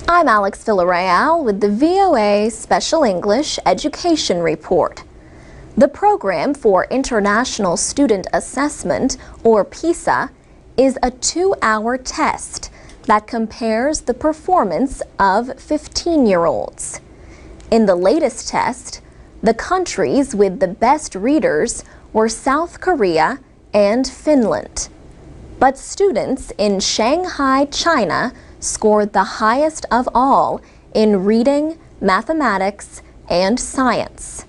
I'm Alex Villarreal with the VOA Special English Education Report. The Program for International Student Assessment, or PISA, is a 2-hour test that compares the performance of 15-year-olds. In the latest test, the countries with the best readers were South Korea and Finland. But students in Shanghai, China, scored the highest of all in reading, mathematics, and science.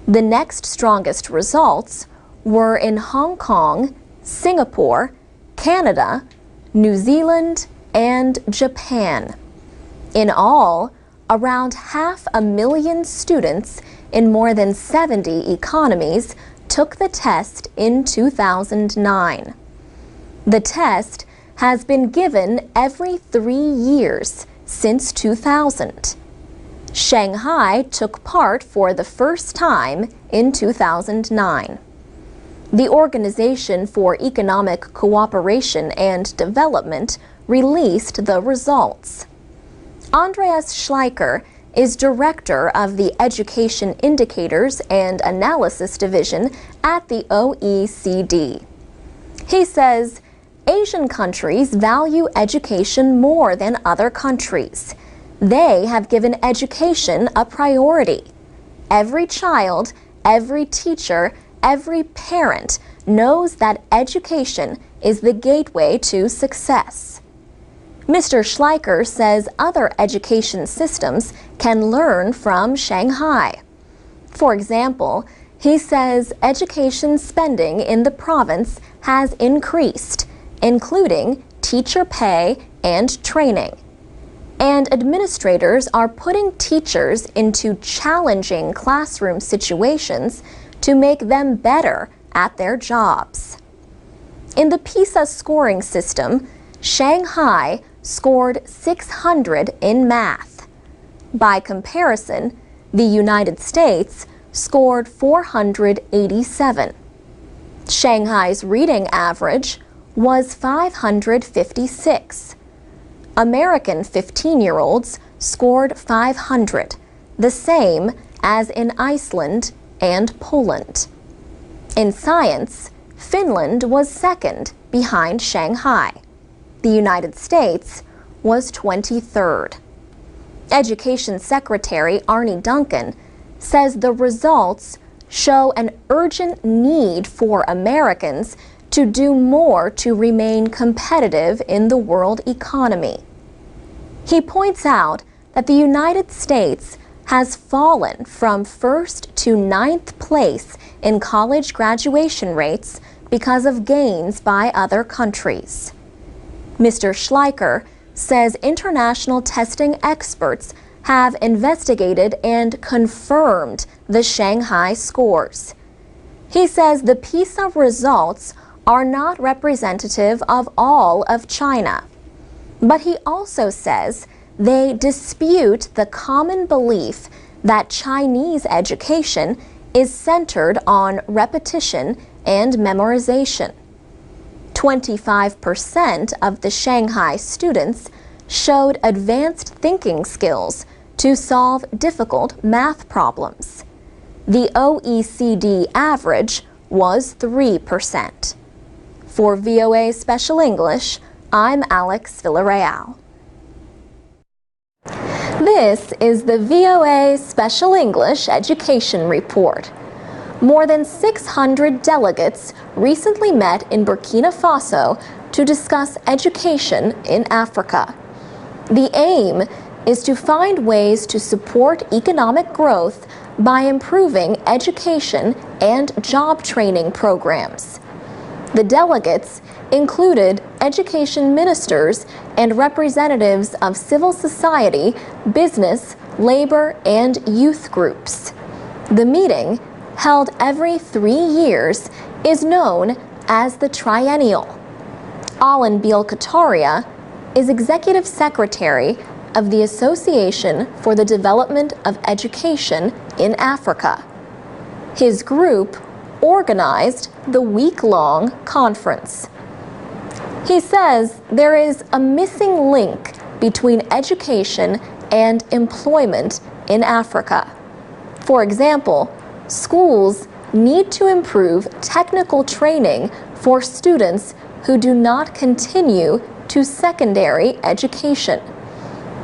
The next strongest results were in Hong Kong, Singapore, Canada, New Zealand, and Japan. In all, around 500,000 students in more than 70 economies took the test in 2009. The test has been given every 3 years since 2000. Shanghai took part for the first time in 2009. The Organization for Economic Cooperation and Development released the results. Andreas Schleicher is director of the Education Indicators and Analysis Division at the OECD. He says, Asian countries value education more than other countries. They have given education a priority. Every child, every teacher, every parent knows that education is the gateway to success. Mr. Schleicher says other education systems can learn from Shanghai. For example, he says education spending in the province has increased, including teacher pay and training. And administrators are putting teachers into challenging classroom situations to make them better at their jobs. In the PISA scoring system, Shanghai scored 600 in math. By comparison, the United States scored 487. Shanghai's reading average was 556. American 15-year-olds scored 500, the same as in Iceland and Poland. In science, Finland was second behind Shanghai. The United States was 23rd. Education Secretary Arne Duncan says the results show an urgent need for Americans to do more to remain competitive in the world economy. He points out that the United States has fallen from 1st to 9th place in college graduation rates because of gains by other countries. Mr. Schleicher says international testing experts have investigated and confirmed the Shanghai scores. He says the PISA results are not representative of all of China. But he also says they dispute the common belief that Chinese education is centered on repetition and memorization. 25% of the Shanghai students showed advanced thinking skills to solve difficult math problems. The OECD average was 3%. For VOA Special English, I'm Alex Villarreal. This is the VOA Special English Education Report. More than 600 delegates recently met in Burkina Faso to discuss education in Africa. The aim is to find ways to support economic growth by improving education and job training programs. The delegates included education ministers and representatives of civil society, business, labor, and youth groups. The meeting, held every 3 years, is known as the Triennial. Alan Biel-Kataria is Executive Secretary of the Association for the Development of Education in Africa. His group organized the week-long conference. He says there is a missing link between education and employment in Africa. For example, schools need to improve technical training for students who do not continue to secondary education.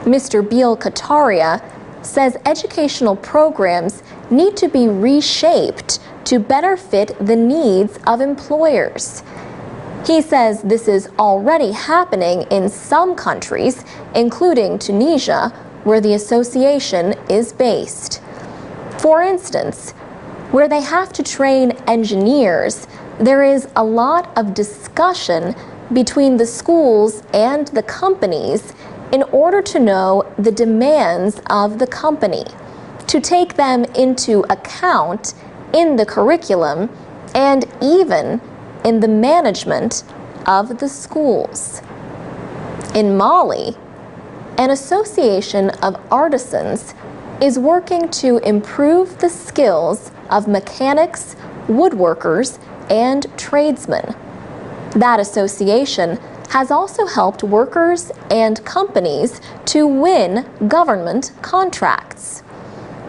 Mr. Biel Kataria says educational programs need to be reshaped to better fit the needs of employers. He says this is already happening in some countries, including Tunisia, where the association is based. For instance, where they have to train engineers, there is a lot of discussion between the schools and the companies in order to know the demands of the company, to take them into account in the curriculum and even in the management of the schools. In Mali, an association of artisans is working to improve the skills of mechanics, woodworkers, and tradesmen. That association has also helped workers and companies to win government contracts.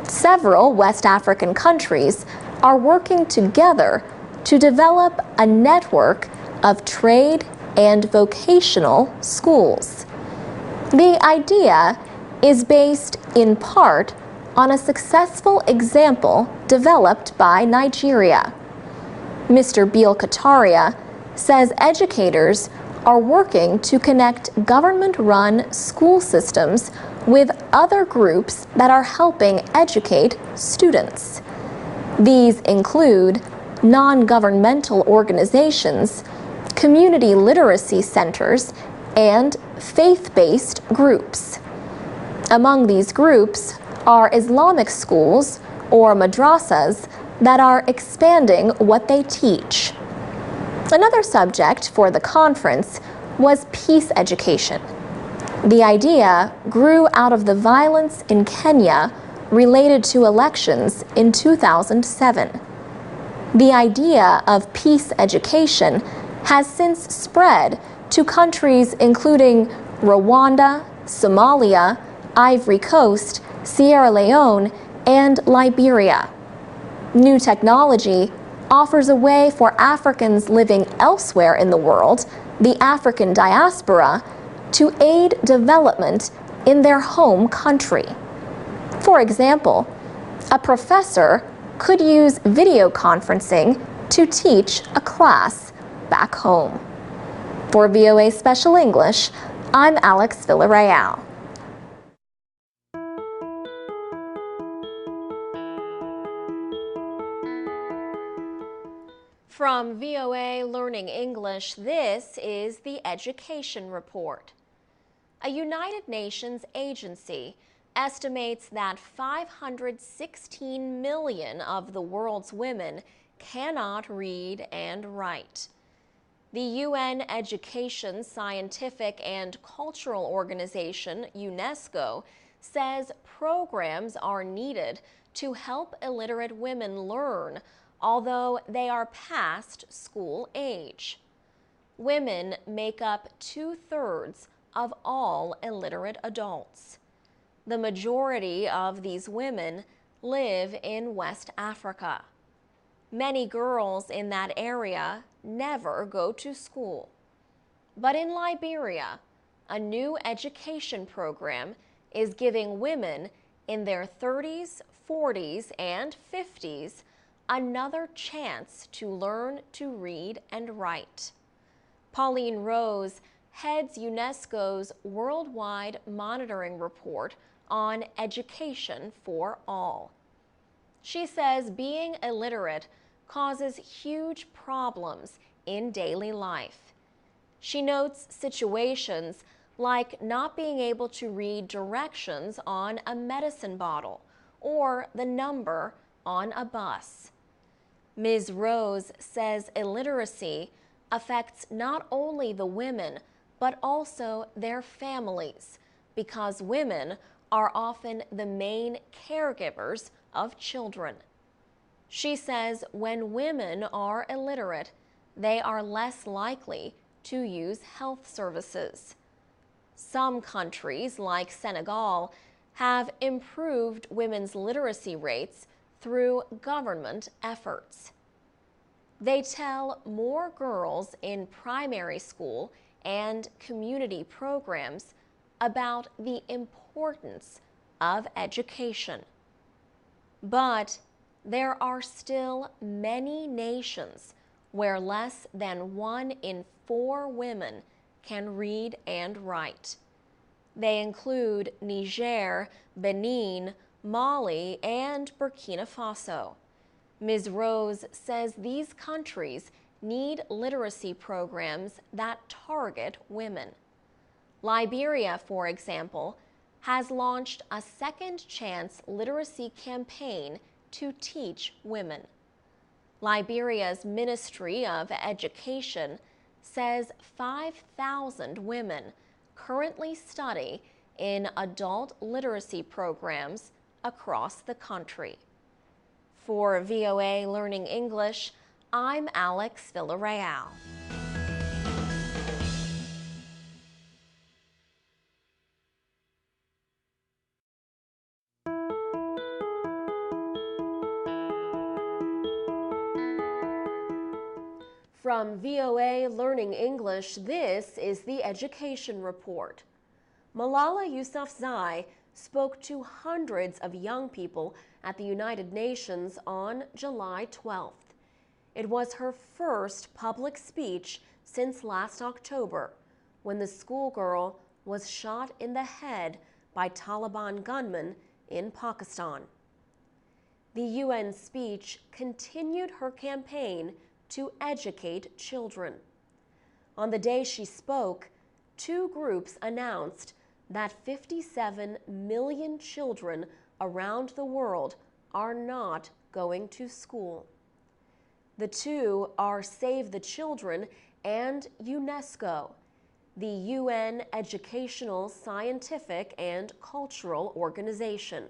Several West African countries are working together to develop a network of trade and vocational schools. The idea is based in part on a successful example developed by Nigeria. Mr. Biel Kataria says educators are working to connect government-run school systems with other groups that are helping educate students. These include non-governmental organizations, community literacy centers, and faith-based groups. Among these groups are Islamic schools, or madrasas, that are expanding what they teach. Another subject for the conference was peace education. The idea grew out of the violence in Kenya related to elections in 2007. The idea of peace education has since spread to countries including Rwanda, Somalia, Ivory Coast, Sierra Leone, and Liberia. New technology offers a way for Africans living elsewhere in the world, the African diaspora, to aid development in their home country. For example, a professor could use video conferencing to teach a class back home. For VOA Special English, I'm Alex Villarreal. From VOA Learning English, this is the Education Report. A United Nations agency estimates that 516 million of the world's women cannot read and write. The UN Education, Scientific and Cultural Organization, UNESCO, says programs are needed to help illiterate women learn, although they are past school age. Women make up 2/3 of all illiterate adults. The majority of these women live in West Africa. Many girls in that area never go to school. But in Liberia, a new education program is giving women in their 30s, 40s, and 50s another chance to learn to read and write. Pauline Rose heads UNESCO's Worldwide Monitoring Report on Education for All. She says being illiterate causes huge problems in daily life. She notes situations like not being able to read directions on a medicine bottle or the number on a bus. Ms. Rose says illiteracy affects not only the women, but also their families, because women are often the main caregivers of children. She says when women are illiterate, they are less likely to use health services. Some countries, like Senegal, have improved women's literacy rates through government efforts. They tell more girls in primary school and community programs about the importance of education. But there are still many nations where less than 1 in 4 women can read and write. They include Niger, Benin, Mali, and Burkina Faso. Ms. Rose says these countries need literacy programs that target women. Liberia, for example, has launched a Second Chance literacy campaign to teach women. Liberia's Ministry of Education says 5,000 women currently study in adult literacy programs across the country. For VOA Learning English, I'm Alex Villarreal. From VOA Learning English, this is the Education Report. Malala Yousafzai spoke to hundreds of young people at the United Nations on July 12th. It was her first public speech since last October, when the schoolgirl was shot in the head by Taliban gunmen in Pakistan. The UN speech continued her campaign to educate children. On the day she spoke, 2 groups announced that 57 million children around the world are not going to school. The 2 are Save the Children and UNESCO, the UN educational, scientific, and cultural organization.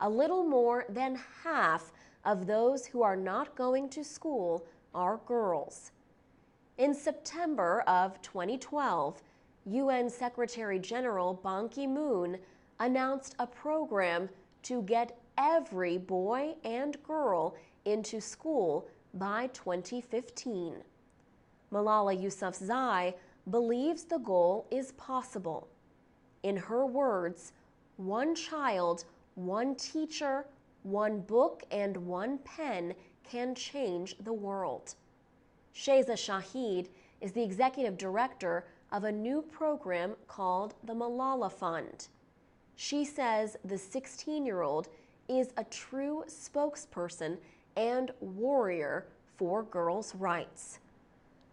A little more than half of those who are not going to school are girls. In September of 2012, UN Secretary General Ban Ki-moon announced a program to get every boy and girl into school by 2015. Malala Yousafzai believes the goal is possible. In her words, 1 child, 1 teacher, 1 book, and 1 pen can change the world. Sheza Shahid is the executive director of a new program called the Malala Fund. She says the 16-year-old is a true spokesperson and warrior for girls' rights.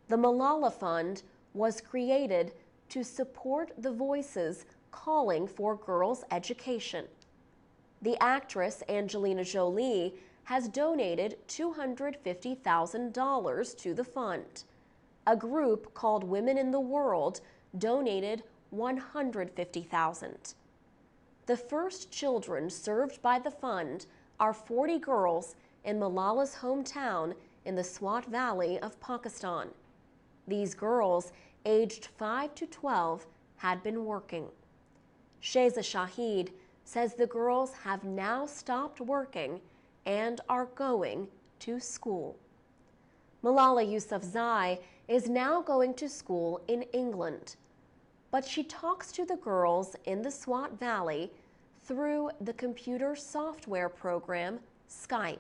The Malala Fund was created to support the voices calling for girls' education. The actress Angelina Jolie has donated $250,000 to the fund. A group called Women in the World donated $150,000. The first children served by the fund are 40 girls in Malala's hometown in the Swat Valley of Pakistan. These girls, aged 5 to 12, had been working. Sheza Shahid says the girls have now stopped working and are going to school. Malala Yousafzai is now going to school in England, but she talks to the girls in the Swat Valley through the computer software program Skype.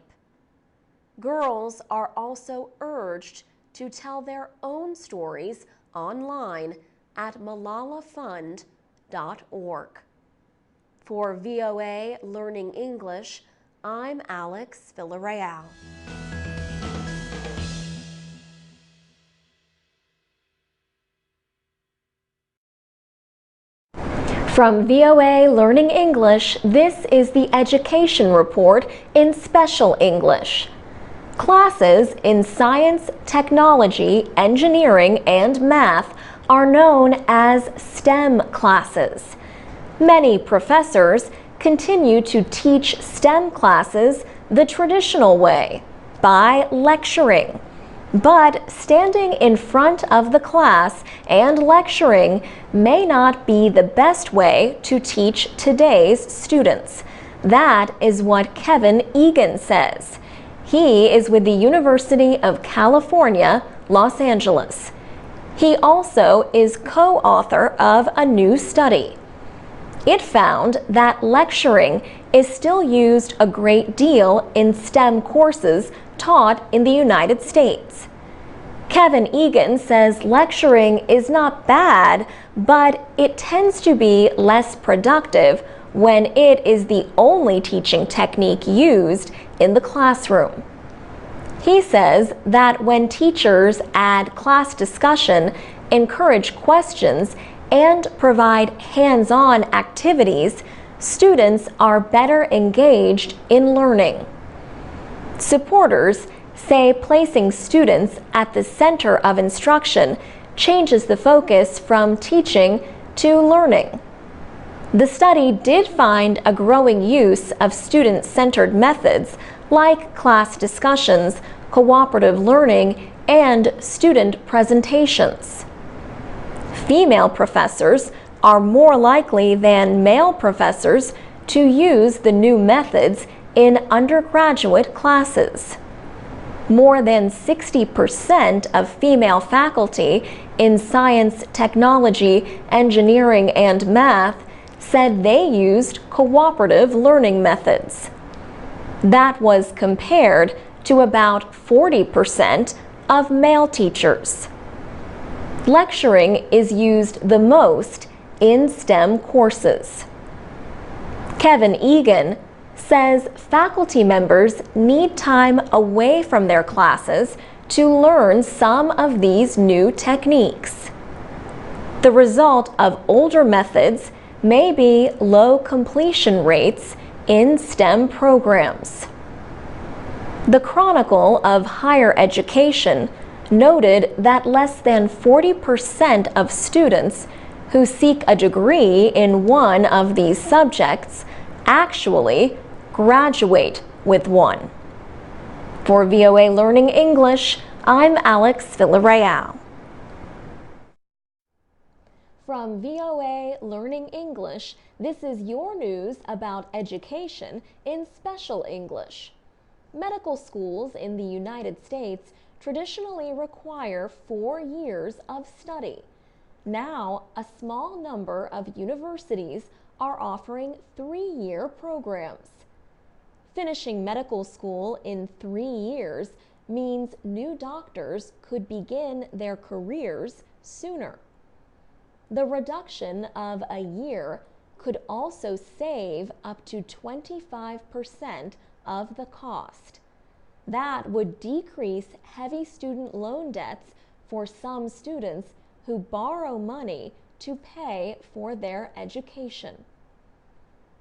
Girls are also urged to tell their own stories online at malalafund.org. For VOA Learning English, I'm Alex Villarreal. From VOA Learning English, this is the Education Report in Special English. Classes in science, technology, engineering, and math are known as STEM classes. Many professors continue to teach STEM classes the traditional way, by lecturing. But standing in front of the class and lecturing may not be the best way to teach today's students. That is what Kevin Egan says. He is with the University of California, Los Angeles. He also is co-author of a new study. It found that lecturing is still used a great deal in STEM courses taught in the United States. Kevin Egan says lecturing is not bad, but it tends to be less productive when it is the only teaching technique used in the classroom. He says that when teachers add class discussion, encourage questions, and provide hands-on activities, students are better engaged in learning. Supporters say placing students at the center of instruction changes the focus from teaching to learning. The study did find a growing use of student-centered methods like class discussions, cooperative learning, and student presentations. Female professors are more likely than male professors to use the new methods in undergraduate classes. More than 60% of female faculty in science, technology, engineering, and math said they used cooperative learning methods. That was compared to about 40% of male teachers. Lecturing is used the most in STEM courses. Kevin Egan says faculty members need time away from their classes to learn some of these new techniques. The result of older methods may be low completion rates in STEM programs. The Chronicle of Higher Education noted that less than 40% of students who seek a degree in one of these subjects actually graduate with one. For VOA Learning English, I'm Alex Villarreal. From VOA Learning English, this is your news about education in special English. Medical schools in the United States traditionally require 4 years of study. Now, a small number of universities are offering 3-year programs. Finishing medical school in 3 years means new doctors could begin their careers sooner. The reduction of a year could also save up to 25% of the cost. That would decrease heavy student loan debts for some students who borrow money to pay for their education.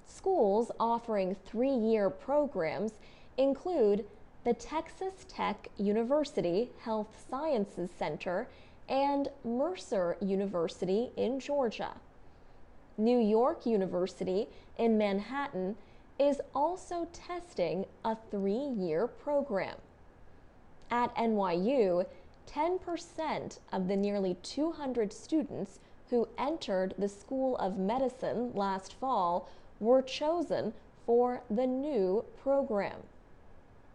Schools offering 3-year programs include the Texas Tech University Health Sciences Center and Mercer University in Georgia. New York University in Manhattan is also testing a 3-year program. At NYU, 10% of the nearly 200 students who entered the School of Medicine last fall were chosen for the new program.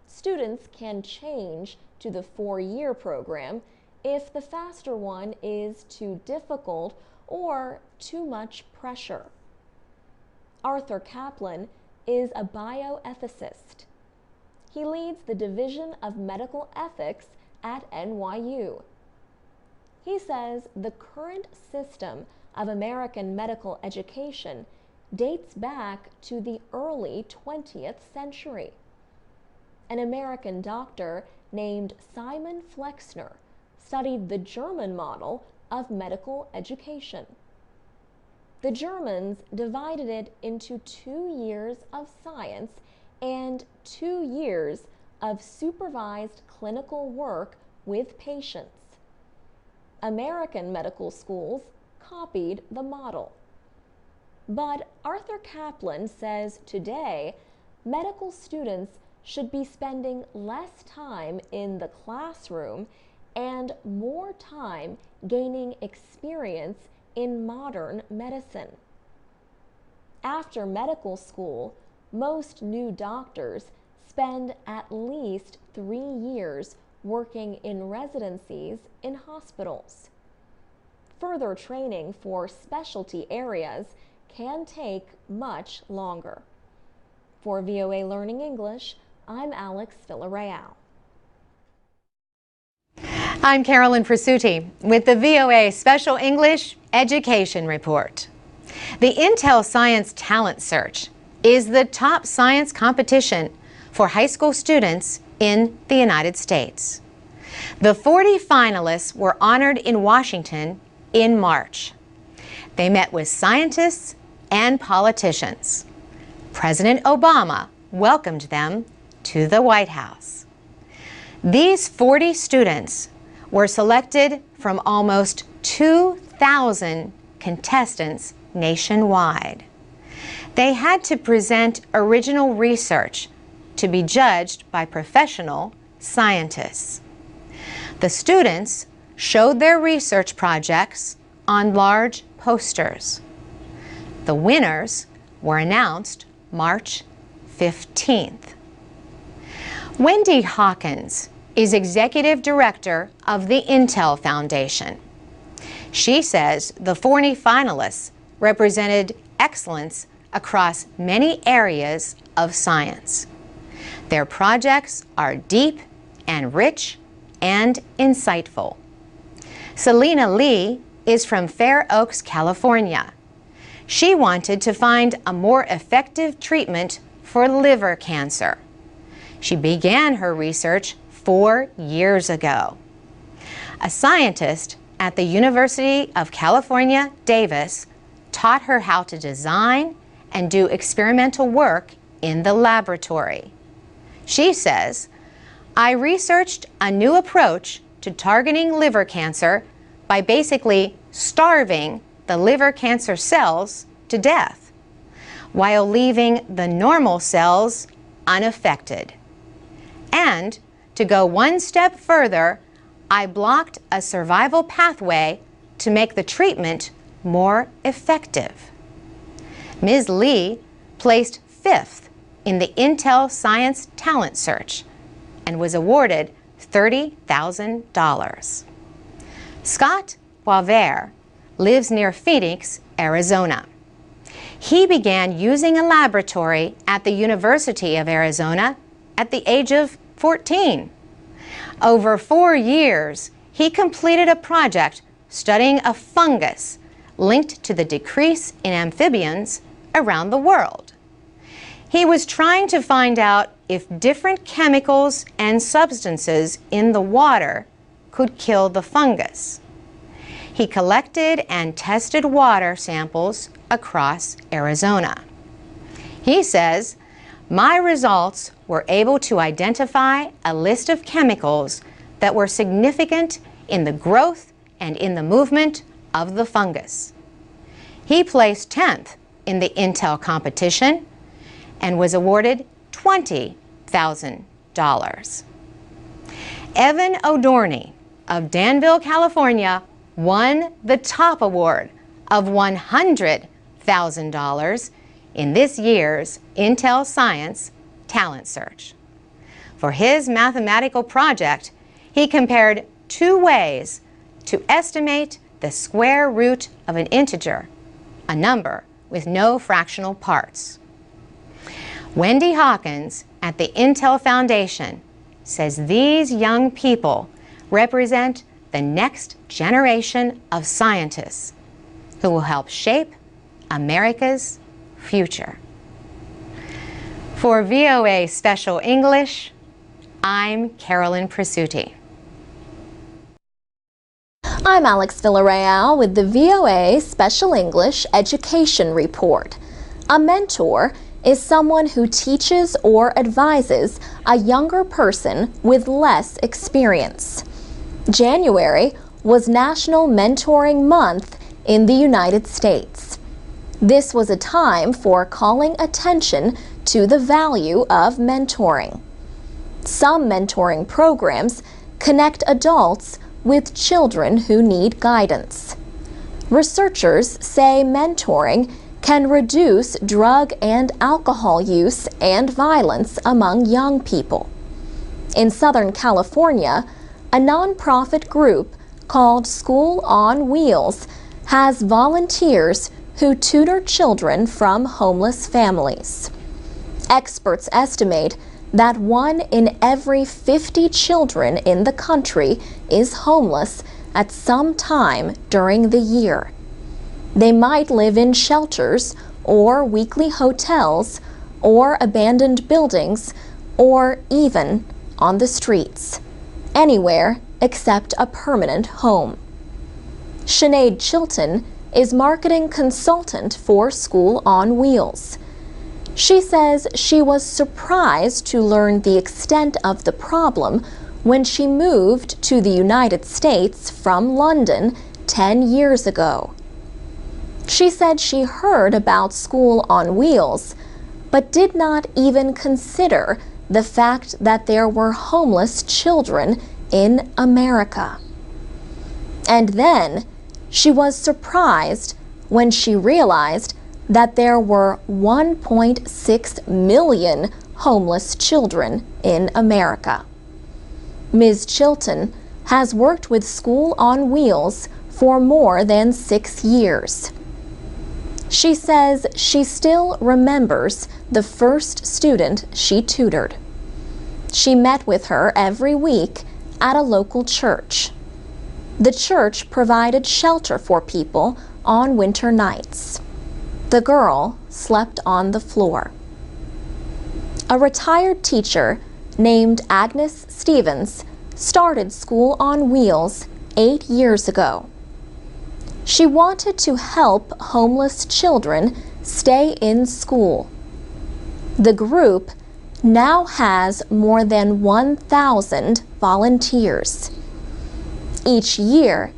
Students can change to the 4-year program if the faster one is too difficult or too much pressure. Arthur Kaplan is a bioethicist. He leads the Division of Medical Ethics at NYU. He says the current system of American medical education dates back to the early 20th century. An American doctor named Simon Flexner studied the German model of medical education. The Germans divided it into 2 years of science and 2 years of supervised clinical work with patients. American medical schools copied the model. But Arthur Kaplan says today medical students should be spending less time in the classroom and more time gaining experience in modern medicine. After medical school, most new doctors spend at least 3 years working in residencies in hospitals. Further training for specialty areas can take much longer. For VOA Learning English, I'm Alex Villarreal. I'm Carolyn Presutti with the VOA Special English Education Report. The Intel Science Talent Search is the top science competition for high school students in the United States. The 40 finalists were honored in Washington in March. They met with scientists and politicians. President Obama welcomed them to the White House. These 40 students were selected from almost 2,000 contestants nationwide. They had to present original research to be judged by professional scientists. The students showed their research projects on large posters. The winners were announced March 15th. Wendy Hawkins is Executive Director of the Intel Foundation. She says the 40 finalists represented excellence across many areas of science. Their projects are deep and rich and insightful. Selena Lee is from Fair Oaks, California. She wanted to find a more effective treatment for liver cancer. She began her research 4 years ago. A scientist at the University of California, Davis, taught her how to design and do experimental work in the laboratory. She says, "I researched a new approach to targeting liver cancer by basically starving the liver cancer cells to death, while leaving the normal cells unaffected. And to go one step further, I blocked a survival pathway to make the treatment more effective." Ms. Lee placed 5th in the Intel Science Talent Search and was awarded $30,000. Scott Boisvert lives near Phoenix, Arizona. He began using a laboratory at the University of Arizona at the age of 14. Over 4 years, he completed a project studying a fungus linked to the decrease in amphibians around the world. He was trying to find out if different chemicals and substances in the water could kill the fungus. He collected and tested water samples across Arizona. He says, "My results were able to identify a list of chemicals that were significant in the growth and in the movement of the fungus." He placed 10th in the Intel competition and was awarded $20,000. Evan O'Dorney of Danville, California, won the top award of $100,000 in this year's Intel Science Talent Search. For his mathematical project, he compared 2 ways to estimate the square root of an integer, a number with no fractional parts. Wendy Hawkins at the Intel Foundation says these young people represent the next generation of scientists who will help shape America's future. For VOA Special English, I'm Carolyn Presutti. I'm Alex Villarreal with the VOA Special English Education Report. A mentor is someone who teaches or advises a younger person with less experience. January was National Mentoring Month in the United States. This was a time for calling attention to the value of mentoring. Some mentoring programs connect adults with children who need guidance. Researchers say mentoring can reduce drug and alcohol use and violence among young people. In Southern California, a nonprofit group called School on Wheels has volunteers who tutor children from homeless families. Experts estimate that 1 in every 50 children in the country is homeless at some time during the year. They might live in shelters or weekly hotels or abandoned buildings or even on the streets, anywhere except a permanent home. Sinead Chilton is marketing consultant for School on Wheels. She says she was surprised to learn the extent of the problem when she moved to the United States from London 10 years ago. She said she heard about School on Wheels, but did not even consider the fact that there were homeless children in America. And then she was surprised when she realized that there were 1.6 million homeless children in America. Ms. Chilton has worked with School on Wheels for more than 6 years. She says she still remembers the first student she tutored. She met with her every week at a local church. The church provided shelter for people on winter nights. The girl slept on the floor. A retired teacher named Agnes Stevens started School on Wheels 8 years ago. She wanted to help homeless children stay in school. The group now has more than 1,000 volunteers. Each year,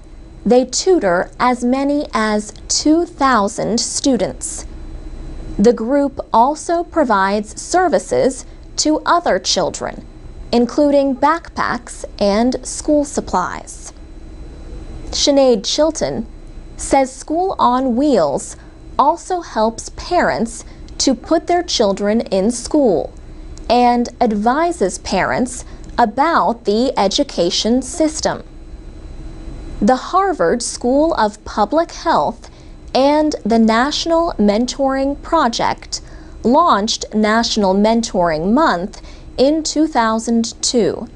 they tutor as many as 2,000 students. The group also provides services to other children, including backpacks and school supplies. Sinead Chilton says School on Wheels also helps parents to put their children in school and advises parents about the education system. The Harvard School of Public Health and the National Mentoring Project launched National Mentoring Month in 2002.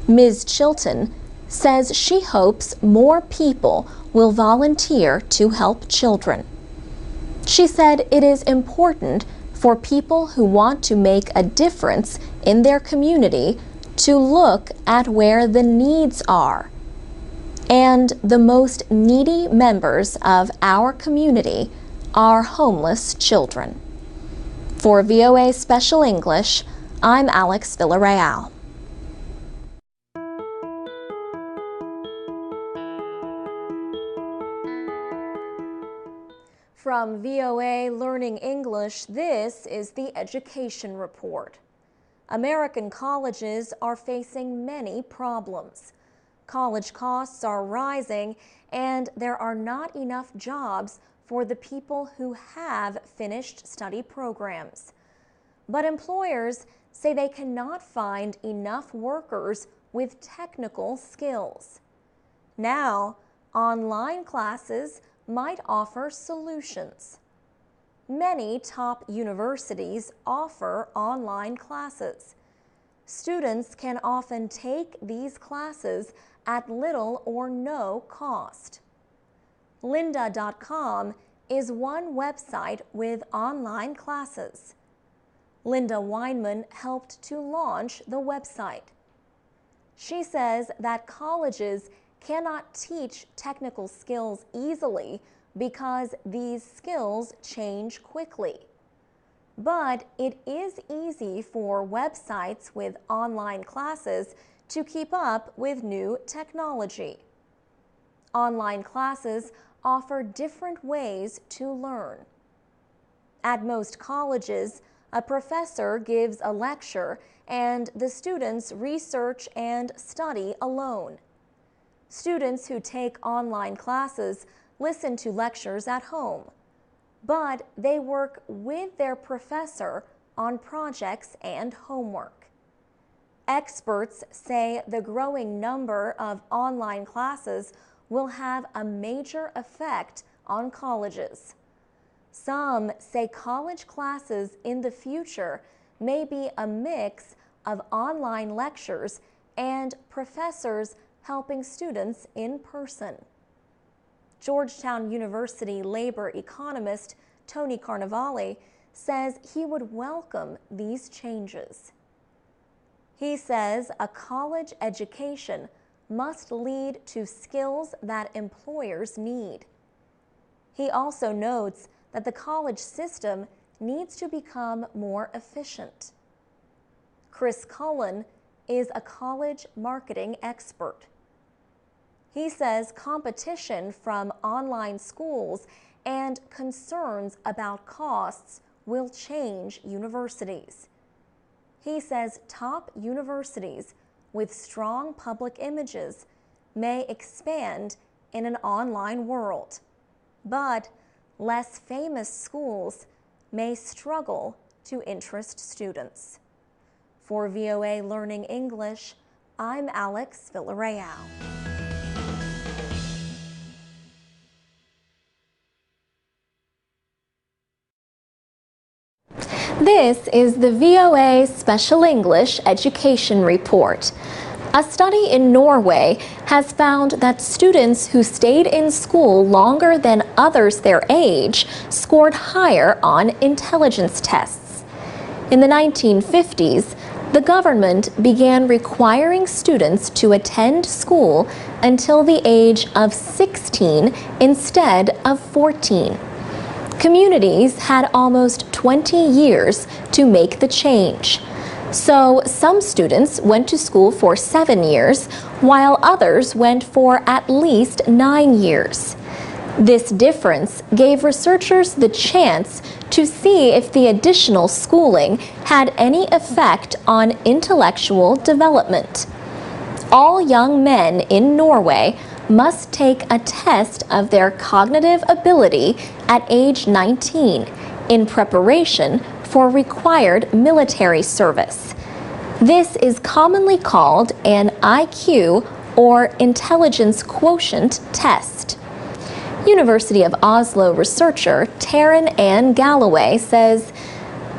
Ms. Chilton says she hopes more people will volunteer to help children. She said it is important for people who want to make a difference in their community to look at where the needs are. And the most needy members of our community are homeless children. For VOA Special English, I'm Alex Villarreal. From VOA Learning English, this is the Education Report. American colleges are facing many problems. College costs are rising, and there are not enough jobs for the people who have finished study programs. But employers say they cannot find enough workers with technical skills. Now, online classes might offer solutions. Many top universities offer online classes. Students can often take these classes at little or no cost. Lynda.com is one website with online classes. Linda Weinman helped to launch the website. She says that colleges cannot teach technical skills easily because these skills change quickly. But it is easy for websites with online classes to keep up with new technology. Online classes offer different ways to learn. At most colleges, A professor gives a lecture and the students research and study alone. Students who take online classes listen to lectures at home, but they work with their professor on projects and homework. Experts say the growing number of online classes will have a major effect on colleges. Some say college classes in the future may be a mix of online lectures and professors helping students in person. Georgetown University labor economist Tony Carnevale says he would welcome these changes. He says a college education must lead to skills that employers need. He also notes that the college system needs to become more efficient. Chris Cullen is a college marketing expert. He says competition from online schools and concerns about costs will change universities. He says top universities with strong public images may expand in an online world, but less famous schools may struggle to interest students. For VOA Learning English, I'm Alex Villarreal. This is the VOA Special English Education Report. A study in Norway has found that students who stayed in school longer than others their age scored higher on intelligence tests. In the 1950s, the government began requiring students to attend school until the age of 16 instead of 14. Communities had almost 20 years to make the change. So some students went to school for 7 years, while others went for at least 9 years. This difference gave researchers the chance to see if the additional schooling had any effect on intellectual development. All young men in Norway must take a test of their cognitive ability at age 19 in preparation for required military service. This is commonly called an IQ or intelligence quotient test. University of Oslo researcher Taryn Ann Galloway says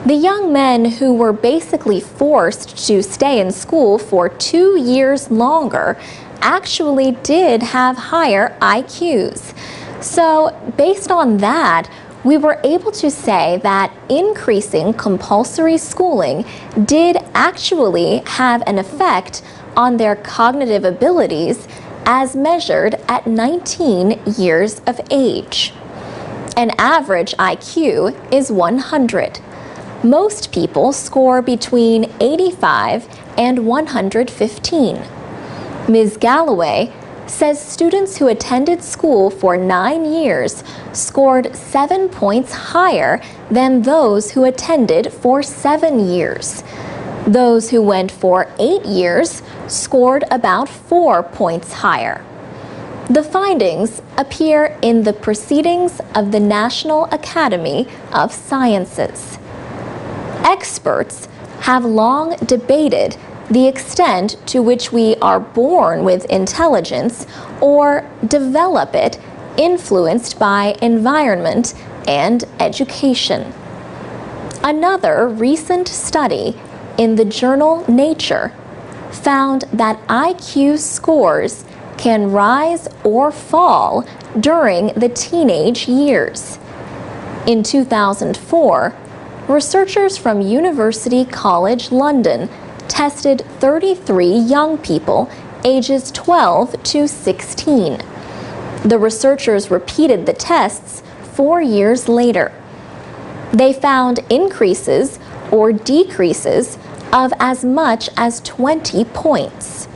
the young men who were basically forced to stay in school for 2 years longer actually did have higher IQs. So based on that, we were able to say that increasing compulsory schooling did actually have an effect on their cognitive abilities as measured at 19 years of age. An average IQ is 100. Most people score between 85 and 115. Ms. Galloway says students who attended school for 9 years scored 7 points higher than those who attended for 7 years. Those who went for 8 years scored about 4 points higher. The findings appear in the Proceedings of the National Academy of Sciences. Experts have long debated the extent to which we are born with intelligence or develop it influenced by environment and education. Another recent study in the journal Nature found that IQ scores can rise or fall during the teenage years. In 2004, researchers from University College London tested 33 young people ages 12 to 16. The researchers repeated the tests 4 years later. They found increases or decreases of as much as 20 points.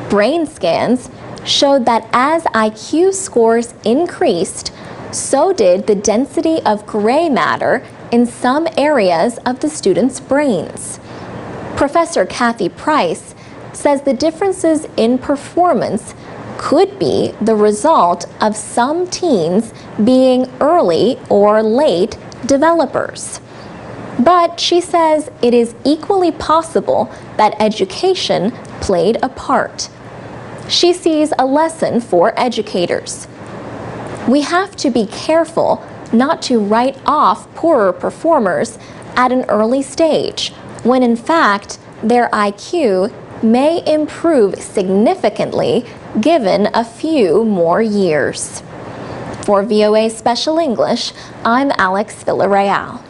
Brain scans showed that as IQ scores increased, so did the density of gray matter in some areas of the students' brains. Professor Kathy Price says the differences in performance could be the result of some teens being early or late developers. But she says it is equally possible that education played a part. She sees a lesson for educators. We have to be careful not to write off poorer performers at an early stage, when in fact their IQ may improve significantly given a few more years. For VOA Special English, I'm Alex Villarreal.